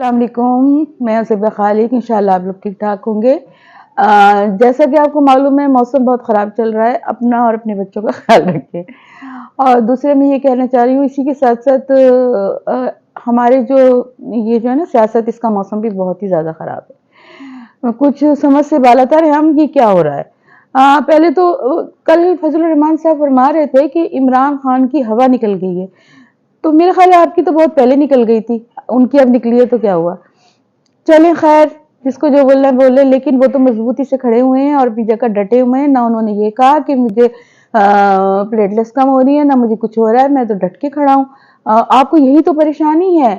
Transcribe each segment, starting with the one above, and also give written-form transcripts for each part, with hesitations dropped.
अस्सलाम वालेकुम, मैं उसे खालिक। इंशाल्लाह आप लोग ठीक ठाक होंगे। जैसा कि आपको मालूम है मौसम बहुत ख़राब चल रहा है, अपना और अपने बच्चों का ख्याल रखें। और दूसरे मैं ये कहना चाह रही हूँ, इसी के साथ साथ हमारे जो है ना सियासत, इसका मौसम भी बहुत ही ज़्यादा ख़राब है। कुछ समझ से बालातर है हम, ये क्या हो रहा है। पहले तो कल फजल रहमान साहब फरमा रहे थे कि इमरान खान की हवा निकल गई है, तो मेरा ख्याल है आपकी तो बहुत पहले निकल गई थी, उनकी अब निकली है तो क्या हुआ। चलें खैर, जिसको जो बोलना है बोले, लेकिन वो तो मजबूती से खड़े हुए हैं और अपनी जगह डटे हुए हैं। ना उन्होंने ये कहा कि मुझे प्लेटलेट्स कम हो रही है, ना मुझे कुछ हो रहा है, मैं तो डट के खड़ा हूँ। आपको यही तो परेशानी है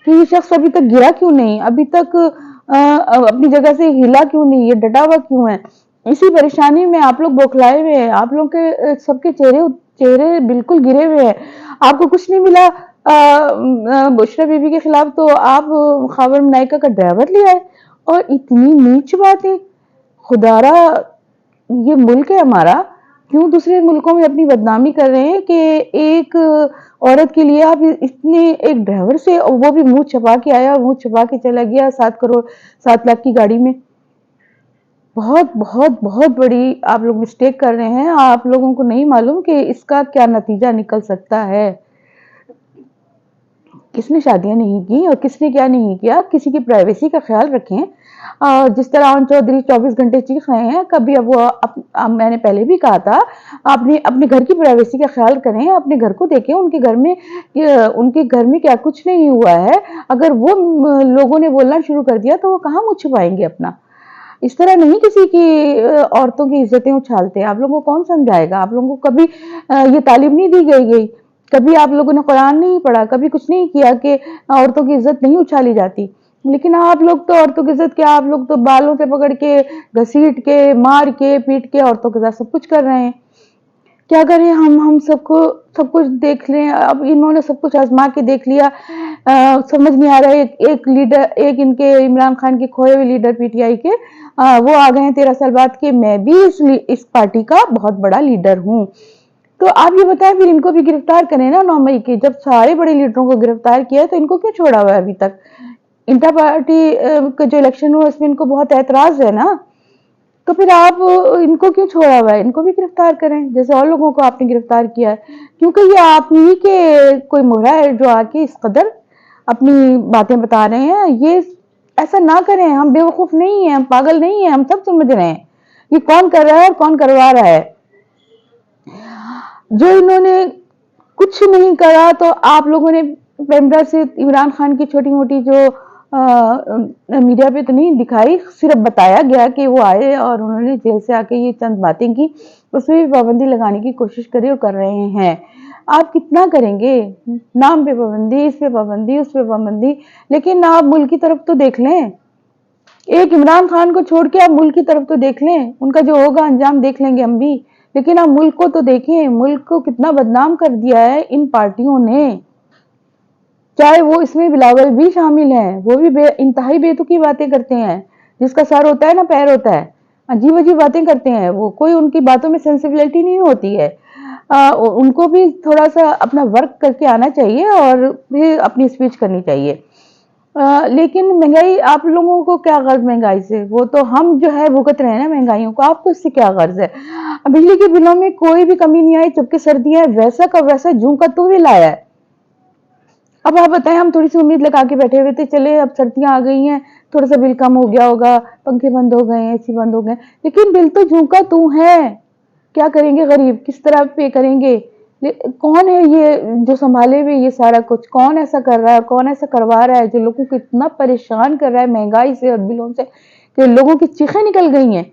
कि ये शख्स अभी तक गिरा क्यों नहीं, अभी तक अपनी जगह से हिला क्यों नहीं, ये डटा हुआ क्यों है। इसी परेशानी में आप लोग बौखलाए हुए हैं, आप लोग के सबके चेहरे बिल्कुल गिरे हुए हैं। आपको कुछ नहीं मिला बुशरा बीबी के खिलाफ, तो आप खावर मनाइका का ड्राइवर ले आए। और इतनी नीच बातें, खुदारा ये मुल्क है हमारा, क्यों दूसरे मुल्कों में अपनी बदनामी कर रहे हैं कि एक औरत के लिए आप इतने, एक ड्राइवर से, वो भी मुंह छुपा के आया, मुंह छुपा के चला गया 7 लाख की गाड़ी में। बहुत बहुत बहुत बड़ी आप लोग मिस्टेक कर रहे हैं। आप लोगों को नहीं मालूम कि इसका क्या नतीजा निकल सकता है। किसने शादियां नहीं की और किसने क्या नहीं किया, किसी की प्राइवेसी का ख्याल रखें। जिस तरह अरुण चौधरी 24 घंटे चीख रहे हैं, कभी अब वो मैंने पहले भी कहा था, अपने घर की प्राइवेसी का ख्याल करें, अपने घर को देखें, उनके घर में क्या कुछ नहीं हुआ है। अगर वो लोगों ने बोलना शुरू कर दिया तो वो कहाँ मुँह छुपाएंगे अपना। इस तरह नहीं किसी की औरतों की इज्जतें उछालते। आप लोगों को कौन समझाएगा, आप लोगों को कभी ये तालीम नहीं दी गई, कभी आप लोगों ने कुरान नहीं पढ़ा, कभी कुछ नहीं किया कि औरतों की इज्जत नहीं उछाली जाती। लेकिन आप लोग तो औरतों की इज्जत क्या, आप लोग तो बालों से पकड़ के, घसीट के, मार के, पीट के औरतों के साथ सब कुछ कर रहे हैं। क्या करें हम सबको सब कुछ देख लें। अब इन्होंने सब कुछ आजमा के देख लिया, समझ नहीं आ रहा है। एक लीडर, एक इनके इमरान खान के खोए हुए लीडर पीटीआई के, वो आ गए हैं 13 साल बाद के मैं भी इस पार्टी का बहुत बड़ा लीडर हूँ। तो आप ये बताएं, फिर इनको भी गिरफ्तार करें ना 9 मई के, जब सारे बड़े लीडरों को गिरफ्तार किया है तो इनको क्यों छोड़ा हुआ है अभी तक। इंटर पार्टी का जो इलेक्शन हुआ उसमें इनको बहुत ऐतराज है ना, तो फिर आप इनको क्यों छोड़ा हुआ है, इनको भी गिरफ्तार करें जैसे और लोगों को आपने गिरफ्तार किया है। क्योंकि ये आप ही के कोई मोहरा है जो आके इस कदर अपनी बातें बता रहे हैं। ये ऐसा ना करें, हम बेवकूफ नहीं है, हम पागल नहीं है, हम सब समझ रहे हैं ये कौन कर रहा है और कौन करवा रहा है। जो इन्होंने कुछ नहीं करा, तो आप लोगों ने कैमरा से इमरान खान की छोटी मोटी जो मीडिया पे तो नहीं दिखाई, सिर्फ बताया गया कि वो आए और उन्होंने जेल से आके ये चंद बातें की, उसमें भी पाबंदी लगाने की कोशिश करी और कर रहे हैं। आप कितना करेंगे, नाम पे पाबंदी, इस पे पाबंदी, उस पे पाबंदी, लेकिन आप मुल्क की तरफ तो देख लें। एक इमरान खान को छोड़ के आप मुल्क की तरफ तो देख लें, उनका जो होगा अंजाम देख लेंगे हम भी, लेकिन आप मुल्क को तो देखें। मुल्क को कितना बदनाम कर दिया है इन पार्टियों ने, चाहे वो इसमें बिलावल भी शामिल हैं, वो भी इंतहाई बेतुकी बातें करते हैं। जिसका सर होता है ना पैर होता है, अजीब अजीब बातें करते हैं वो, कोई उनकी बातों में सेंसिबिलिटी नहीं होती है। उनको भी थोड़ा सा अपना वर्क करके आना चाहिए और फिर अपनी स्पीच करनी चाहिए। लेकिन महंगाई, आप लोगों को क्या गर्ज महंगाई से, वो तो हम जो है भुगत रहे हैं ना महंगाइयों को, आपको इससे क्या गर्ज है। बिजली के बिलों में कोई भी कमी नहीं आई, चुपके सर्दियां वैसा का वैसा जूं का तू भी लाया है। अब आप बताएं, हम थोड़ी सी उम्मीद लगा के बैठे हुए थे, चले अब सर्दियां आ गई हैं, थोड़ा सा बिल कम हो गया होगा, पंखे बंद हो गए, एसी बंद हो गए, लेकिन बिल तो जूं का तू है। क्या करेंगे गरीब, किस तरह पे करेंगे। कौन है ये जो संभाले हुए ये सारा कुछ, कौन ऐसा कर रहा है, कौन ऐसा करवा रहा है जो लोगों को इतना परेशान कर रहा है महंगाई से और बिलों से कि लोगों की चीखें निकल गई हैं।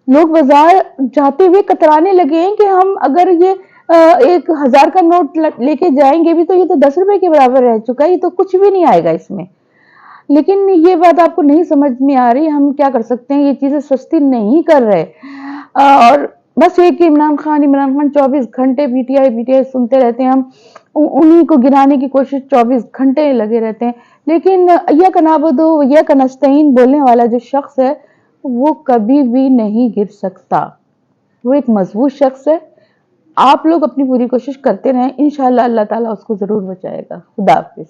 लोग बाजार जाते हुए कतराने लगे हैं कि हम अगर ये 1,000 का नोट लेके जाएंगे भी तो ये तो 10 रुपए के बराबर रह चुका है, ये तो कुछ भी नहीं आएगा इसमें। लेकिन ये बात आपको नहीं समझ में आ रही, हम क्या कर सकते हैं, ये चीजें सस्ती नहीं कर रहे। और बस एक इमरान खान 24 घंटे पीटीआई सुनते रहते हैं हम, उन्हीं को गिराने की कोशिश 24 घंटे लगे रहते हैं। लेकिन या कनाबदो या कनस्तईन बोलने वाला जो शख्स है वो कभी भी नहीं गिर सकता, वो एक मजबूत शख्स है। आप लोग अपनी पूरी कोशिश करते रहें, इंशाअल्लाह अल्लाह ताला उसको जरूर बचाएगा। खुदा हाफिज।